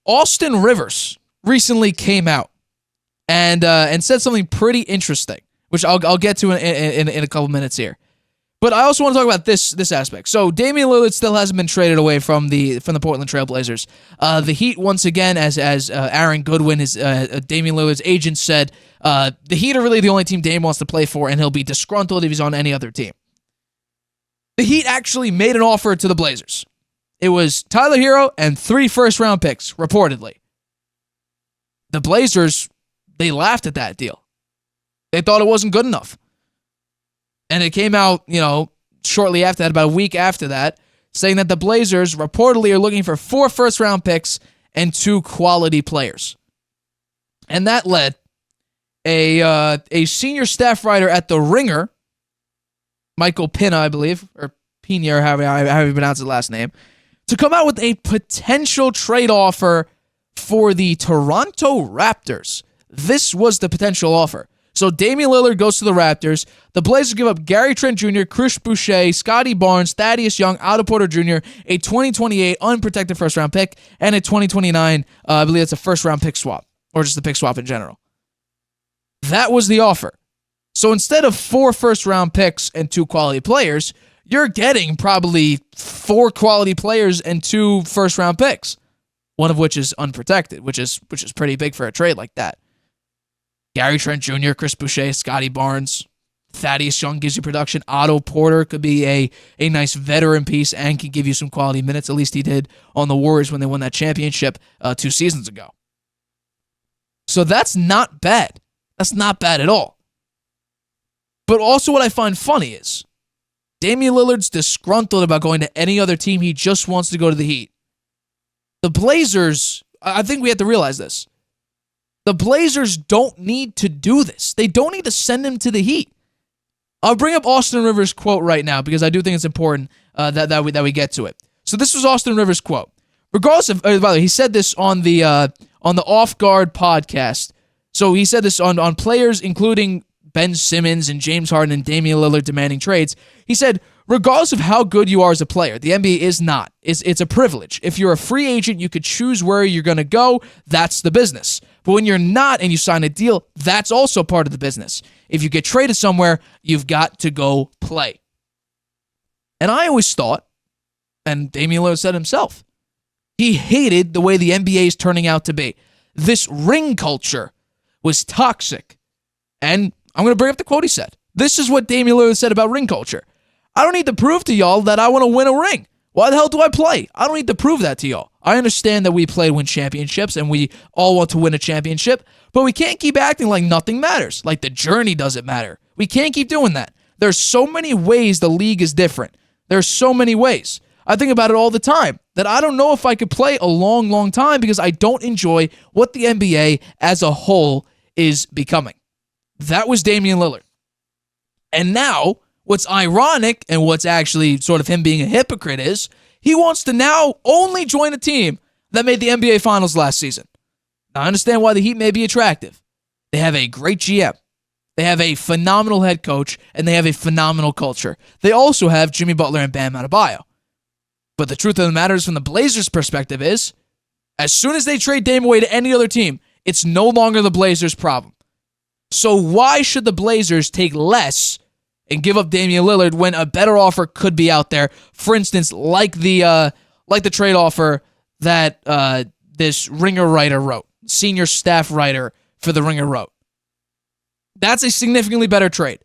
Austin Rivers recently came out and said something pretty interesting, which I'll get to in a couple minutes here. But I also want to talk about this aspect. So Damian Lillard still hasn't been traded away from the Portland Trail Blazers. The Heat, once again, as Aaron Goodwin, Damian Lillard's agent, said, the Heat are really the only team Dame wants to play for, and he'll be disgruntled if he's on any other team. The Heat actually made an offer to the Blazers. It was Tyler Hero and 3 first-round picks, reportedly. The Blazers, they laughed at that deal. They thought it wasn't good enough. And it came out, shortly after that, about a week after that, saying that the Blazers reportedly are looking for 4 first-round picks and 2 quality players. And that led a senior staff writer at The Ringer, Michael Pina, I believe, or Pina, or however you pronounce his last name, to come out with a potential trade offer for the Toronto Raptors. This was the potential offer. So Damian Lillard goes to the Raptors. The Blazers give up Gary Trent Jr., Chris Boucher, Scotty Barnes, Thaddeus Young, Otto Porter Jr., a 2028 unprotected first-round pick, and a 2029, I believe it's a first-round pick swap, or just a pick swap in general. That was the offer. So instead of 4 first-round picks and 2 quality players, you're getting probably 4 quality players and 2 first-round picks, one of which is unprotected, which is pretty big for a trade like that. Gary Trent Jr., Chris Boucher, Scotty Barnes, Thaddeus Young gives you production. Otto Porter could be a nice veteran piece and can give you some quality minutes. At least he did on the Warriors when they won that championship 2 seasons ago. So that's not bad. That's not bad at all. But also what I find funny is Damian Lillard's disgruntled about going to any other team. He just wants to go to the Heat. The Blazers, I think we have to realize this. The Blazers don't need to do this. They don't need to send him to the Heat. I'll bring up Austin Rivers' quote right now because I do think it's important that we get to it. So this was Austin Rivers' quote. Regardless of, by the way, he said this on the Off Guard podcast. So he said this on players including Ben Simmons and James Harden and Damian Lillard demanding trades. He said, regardless of how good you are as a player, the NBA is not. It's a privilege. If you're a free agent, you could choose where you're going to go. That's the business. But when you're not and you sign a deal, that's also part of the business. If you get traded somewhere, you've got to go play. And I always thought, and Damian Lillard said himself, he hated the way the NBA is turning out to be. This ring culture was toxic. And I'm going to bring up the quote he said. This is what Damian Lillard said about ring culture. I don't need to prove to y'all that I want to win a ring. Why the hell do I play? I don't need to prove that to y'all. I understand that we play to win championships and we all want to win a championship, but we can't keep acting like nothing matters, like the journey doesn't matter. We can't keep doing that. There's so many ways the league is different. There's so many ways. I think about it all the time, that I don't know if I could play a long, long time because I don't enjoy what the NBA as a whole is becoming. That was Damian Lillard. And now, what's ironic and what's actually sort of him being a hypocrite is he wants to now only join a team that made the NBA Finals last season. Now, I understand why the Heat may be attractive. They have a great GM. They have a phenomenal head coach, and they have a phenomenal culture. They also have Jimmy Butler and Bam Adebayo. But the truth of the matter is, from the Blazers' perspective is, as soon as they trade Dame away to any other team, it's no longer the Blazers' problem. So why should the Blazers take less and give up Damian Lillard when a better offer could be out there? For instance, like the trade offer that this Ringer writer wrote, senior staff writer for the Ringer wrote. That's a significantly better trade.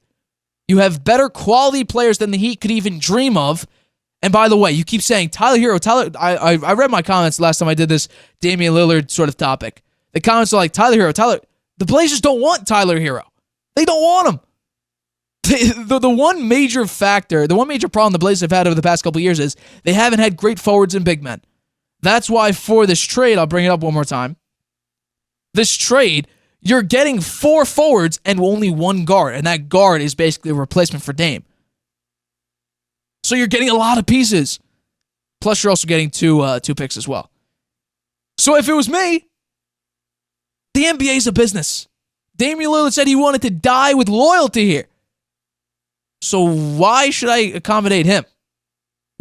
You have better quality players than the Heat could even dream of. And by the way, you keep saying Tyler Hero. I read my comments last time I did this Damian Lillard sort of topic. The comments are like, Tyler Hero. The Blazers don't want Tyler Hero. They don't want him. The one major factor, the one major problem the Blazers have had over the past couple of years is they haven't had great forwards and big men. That's why for this trade, I'll bring it up one more time. This trade, you're getting 4 forwards and only 1 guard, and that guard is basically a replacement for Dame. So you're getting a lot of pieces. Plus, you're also getting two picks as well. So if it was me, the NBA is a business. Damian Lillard said he wanted to die with loyalty here. So why should I accommodate him?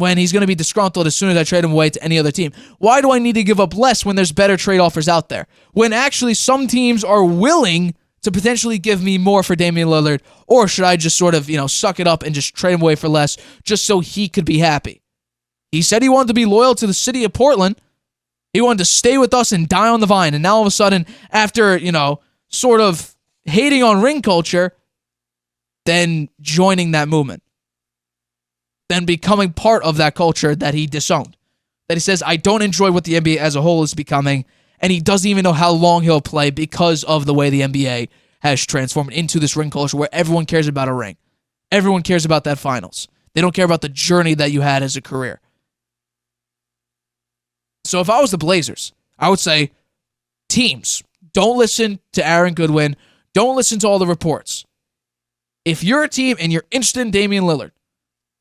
when he's going to be disgruntled as soon as I trade him away to any other team? Why do I need to give up less when there's better trade offers out there? When actually some teams are willing to potentially give me more for Damian Lillard, or should I just sort of, suck it up and just trade him away for less just so he could be happy? He said he wanted to be loyal to the city of Portland. He wanted to stay with us and die on the vine. And now all of a sudden, after, sort of hating on ring culture, then joining that movement, then becoming part of that culture that he disowned. That he says, I don't enjoy what the NBA as a whole is becoming, and he doesn't even know how long he'll play because of the way the NBA has transformed into this ring culture where everyone cares about a ring. Everyone cares about that finals. They don't care about the journey that you had as a career. So if I was the Blazers, I would say, teams, don't listen to Aaron Goodwin. Don't listen to all the reports. If you're a team and you're interested in Damian Lillard,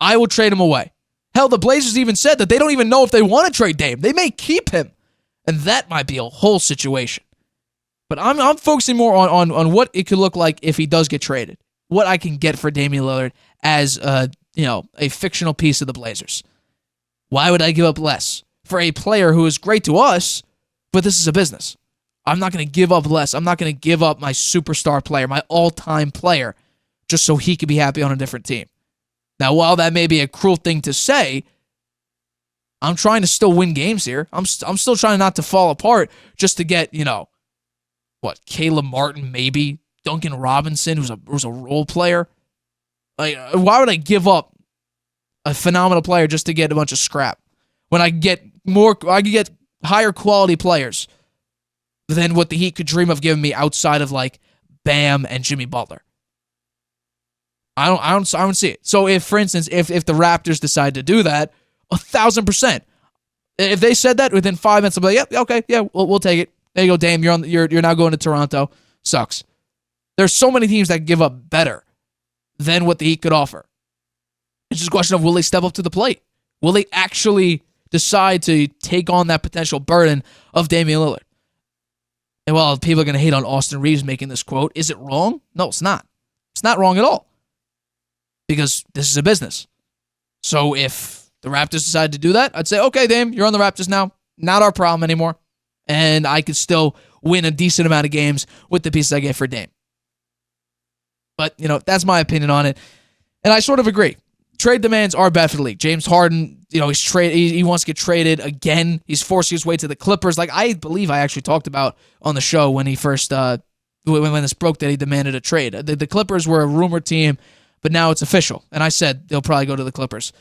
I will trade him away. Hell, the Blazers even said that they don't even know if they want to trade Dame. They may keep him. And that might be a whole situation. But I'm focusing more on what it could look like if he does get traded. What I can get for Damian Lillard as a fictional piece of the Blazers. Why would I give up less for a player who is great to us, but this is a business? I'm not going to give up less. I'm not going to give up my superstar player, my all-time player, just so he could be happy on a different team. Now, while that may be a cruel thing to say, I'm trying to still win games here. I'm still trying not to fall apart just to get, Caleb Martin, maybe, Duncan Robinson, who's a role player. Like, why would I give up a phenomenal player just to get a bunch of scrap when I could get higher quality players than what the Heat could dream of giving me outside of like Bam and Jimmy Butler? I don't see it. So if, for instance, if the Raptors decide to do that, 1,000%. If they said that within 5 minutes, I'll be like, yep, okay, yeah, we'll take it. There you go, Dame. You're now going to Toronto. Sucks. There's so many teams that give up better than what the Heat could offer. It's just a question of, will they step up to the plate? Will they actually decide to take on that potential burden of Damian Lillard? And while people are going to hate on Austin Reeves making this quote, is it wrong? No, it's not. It's not wrong at all. Because this is a business. So if the Raptors decide to do that, I'd say, okay, Dame, you're on the Raptors now. Not our problem anymore. And I could still win a decent amount of games with the pieces I get for Dame. But, that's my opinion on it. And I sort of agree. Trade demands are bad for the league. James Harden, he wants to get traded again. He's forcing his way to the Clippers. Like I believe I actually talked about on the show when he first, when this broke, that he demanded a trade. The Clippers were a rumored team, but now it's official. And I said they'll probably go to the Clippers.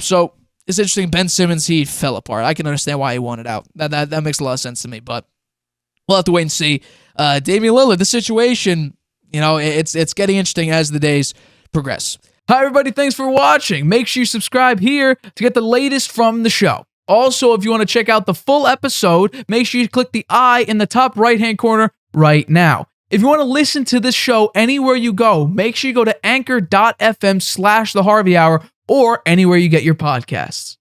So it's interesting. Ben Simmons, he fell apart. I can understand why he wanted out. That makes a lot of sense to me, but we'll have to wait and see. Damian Lillard, the situation, it's getting interesting as the days progress. Hi, everybody. Thanks for watching. Make sure you subscribe here to get the latest from the show. Also, if you want to check out the full episode, make sure you click the I in the top right-hand corner right now. If you want to listen to this show anywhere you go, make sure you go to anchor.fm/The Harvey Hour or anywhere you get your podcasts.